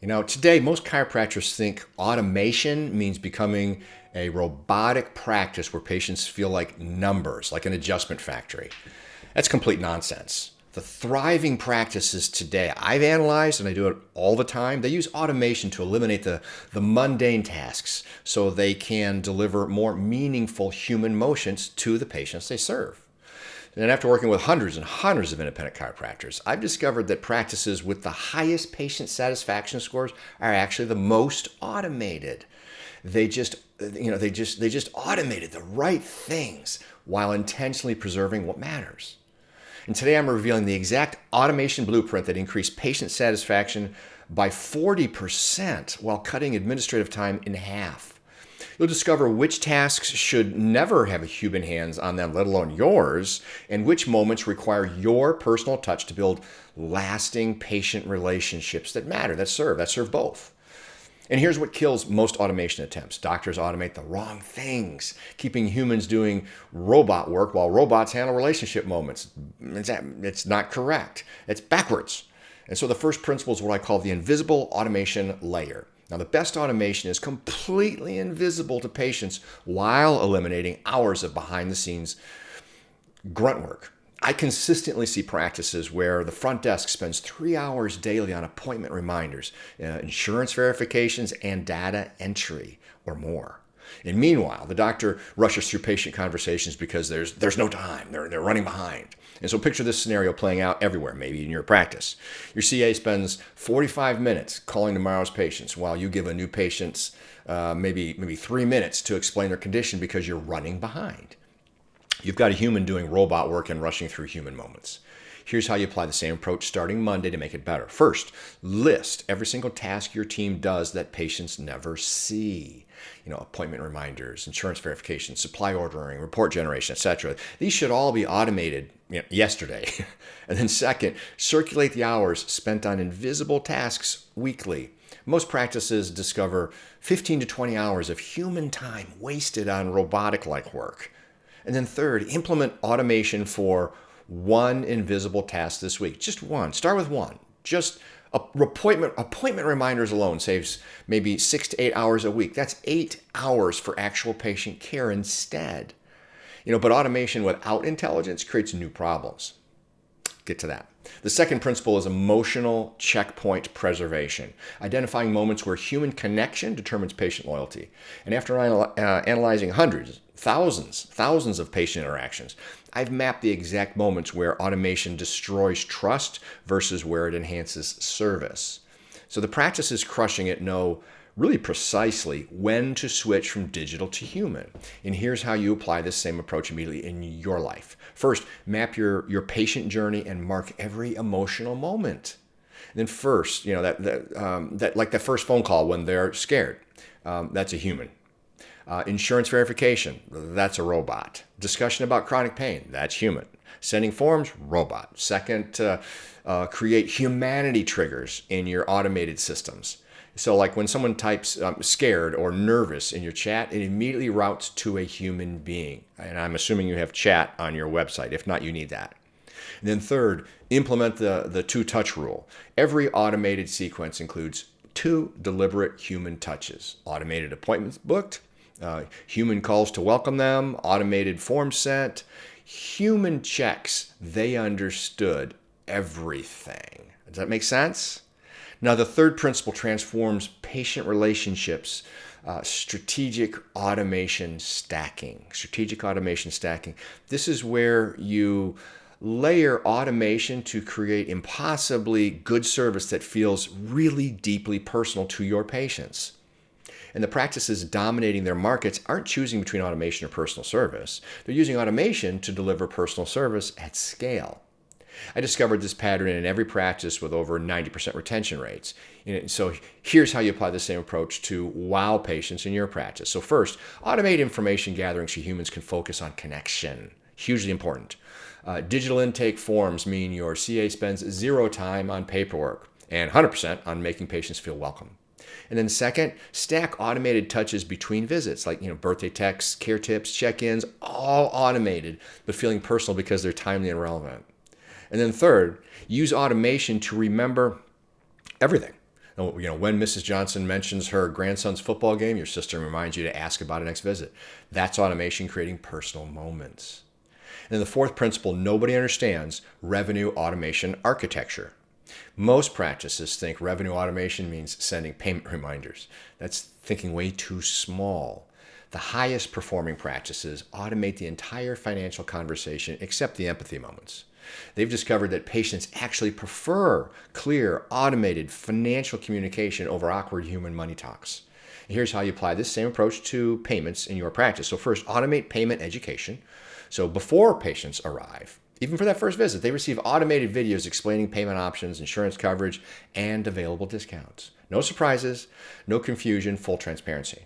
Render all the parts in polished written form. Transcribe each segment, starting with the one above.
Today most chiropractors think automation means becoming a robotic practice where patients feel like numbers, like an adjustment factory. That's complete nonsense. The thriving practices today I've analyzed, and I do it all the time, they use automation to eliminate the mundane tasks so they can deliver more meaningful human motions to the patients they serve. And after working with hundreds and hundreds of independent chiropractors, I've discovered that practices with the highest patient satisfaction scores are actually the most automated. They just automated the right things while intentionally preserving what matters. And today I'm revealing the exact automation blueprint that increased patient satisfaction by 40% while cutting administrative time in half. You'll discover which tasks should never have a human hands on them, let alone yours, and which moments require your personal touch to build lasting patient relationships that matter, that serve both. And here's what kills most automation attempts. Doctors automate the wrong things, keeping humans doing robot work while robots handle relationship moments. It's not correct. It's backwards. And so the first principle is what I call the invisible automation layer. Now, the best automation is completely invisible to patients while eliminating hours of behind-the-scenes grunt work. I consistently see practices where the front desk spends 3 hours daily on appointment reminders, insurance verifications, and data entry or more. And meanwhile, the doctor rushes through patient conversations because there's no time. They're running behind. And so picture this scenario playing out everywhere, maybe in your practice. Your CA spends 45 minutes calling tomorrow's patients while you give a new patient maybe 3 minutes to explain their condition because you're running behind. You've got a human doing robot work and rushing through human moments. Here's how you apply the same approach starting Monday to make it better. First, list every single task your team does that patients never see. Appointment reminders, insurance verification, supply ordering, report generation, etc. These should all be automated yesterday. And then second, circulate the hours spent on invisible tasks weekly. Most practices discover 15 to 20 hours of human time wasted on robotic-like work. And then third, implement automation for one invisible task this week. Just one. Start with one. Just appointment reminders alone saves maybe 6 to 8 hours a week. That's 8 hours for actual patient care instead. But automation without intelligence creates new problems. Get to that. The second principle is emotional checkpoint preservation, identifying moments where human connection determines patient loyalty. And after analyzing hundreds, thousands of patient interactions, I've mapped the exact moments where automation destroys trust versus where it enhances service. So the practices crushing it know really precisely when to switch from digital to human. And here's how you apply this same approach immediately in your life. First, map your patient journey and mark every emotional moment. And then first, that like the first phone call when they're scared, that's a human. Insurance verification, that's a robot. Discussion about chronic pain, that's human. Sending forms, robot. Second, create humanity triggers in your automated systems. So like when someone types scared or nervous in your chat, it immediately routes to a human being. And I'm assuming you have chat on your website. If not, you need that. And then third, implement the two-touch rule. Every automated sequence includes 2 deliberate human touches. Automated appointments booked, human calls to welcome them, automated forms sent, human checks. They understood everything. Does that make sense? Now, the third principle transforms patient relationships, strategic automation stacking. Strategic automation stacking. This is where you layer automation to create impossibly good service that feels really deeply personal to your patients. And the practices dominating their markets aren't choosing between automation or personal service. They're using automation to deliver personal service at scale. I discovered this pattern in every practice with over 90% retention rates. So here's how you apply the same approach to wow patients in your practice. So first, automate information gathering so humans can focus on connection. Hugely important. Digital intake forms mean your CA spends 0 time on paperwork and 100% on making patients feel welcome. And then second, stack automated touches between visits, like birthday texts, care tips, check-ins, all automated, but feeling personal because they're timely and relevant. And then third, use automation to remember everything. When Mrs. Johnson mentions her grandson's football game, your system reminds you to ask about it next visit. That's automation creating personal moments. And then the fourth principle nobody understands: revenue automation architecture. Most practices think revenue automation means sending payment reminders. That's thinking way too small. The highest performing practices automate the entire financial conversation except the empathy moments. They've discovered that patients actually prefer clear, automated financial communication over awkward human money talks. And here's how you apply this same approach to payments in your practice. So first, automate payment education. So before patients arrive, even for that first visit, they receive automated videos explaining payment options, insurance coverage, and available discounts. No surprises, no confusion, full transparency.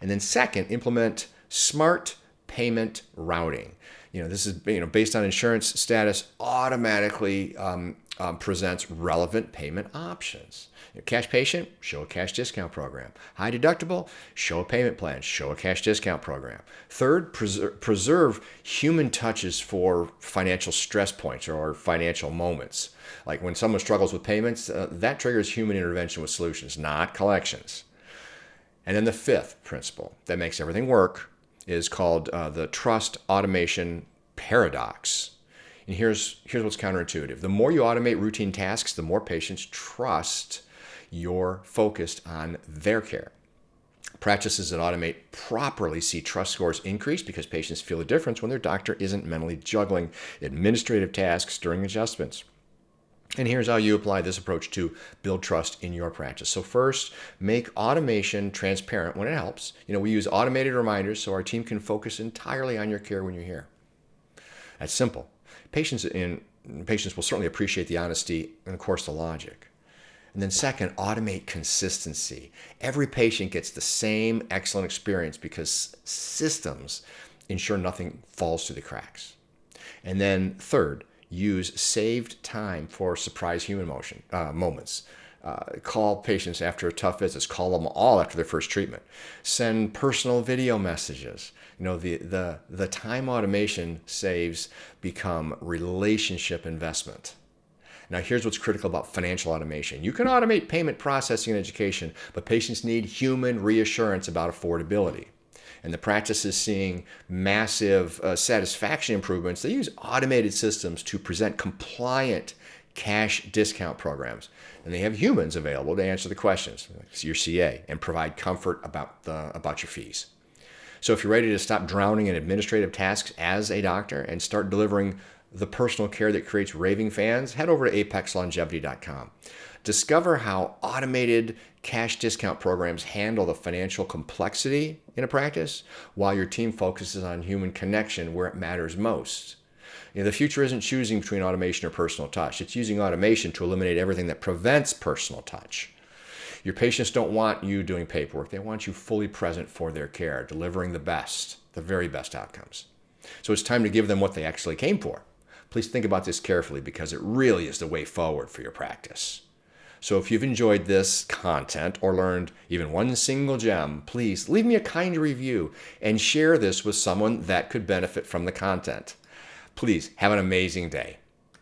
And then second, implement smart payment routing. This is based on insurance status, automatically presents relevant payment options. Cash patient, show a cash discount program. High deductible, show a payment plan, show a cash discount program. Third, preserve human touches for financial stress points or financial moments. Like when someone struggles with payments, that triggers human intervention with solutions, not collections. And then the fifth principle that makes everything work is called the trust automation paradox. And here's what's counterintuitive. The more you automate routine tasks, the more patients trust you're focused on their care. Practices that automate properly see trust scores increase because patients feel a difference when their doctor isn't mentally juggling administrative tasks during adjustments. And here's how you apply this approach to build trust in your practice. So first, make automation transparent when it helps. We use automated reminders so our team can focus entirely on your care when you're here. That's simple. Patients will certainly appreciate the honesty and, of course, the logic. And then second, automate consistency. Every patient gets the same excellent experience because systems ensure nothing falls through the cracks. And then third, use saved time for surprise human moments. Call patients after tough visits. Call them all after their first treatment. Send personal video messages. The time automation saves become relationship investment. Now, here's what's critical about financial automation. You can automate payment processing and education, but patients need human reassurance about affordability. And the practice is seeing massive satisfaction improvements. They use automated systems to present compliant cash discount programs. And they have humans available to answer the questions, like your CA, and provide comfort about your fees. So if you're ready to stop drowning in administrative tasks as a doctor and start delivering the personal care that creates raving fans, head over to apexlongevity.com. Discover how automated cash discount programs handle the financial complexity in a practice while your team focuses on human connection where it matters most. The future isn't choosing between automation or personal touch. It's using automation to eliminate everything that prevents personal touch. Your patients don't want you doing paperwork. They want you fully present for their care, delivering the very best outcomes. So it's time to give them what they actually came for. Please think about this carefully because it really is the way forward for your practice. So if you've enjoyed this content or learned even one single gem, please leave me a kind review and share this with someone that could benefit from the content. Please have an amazing day.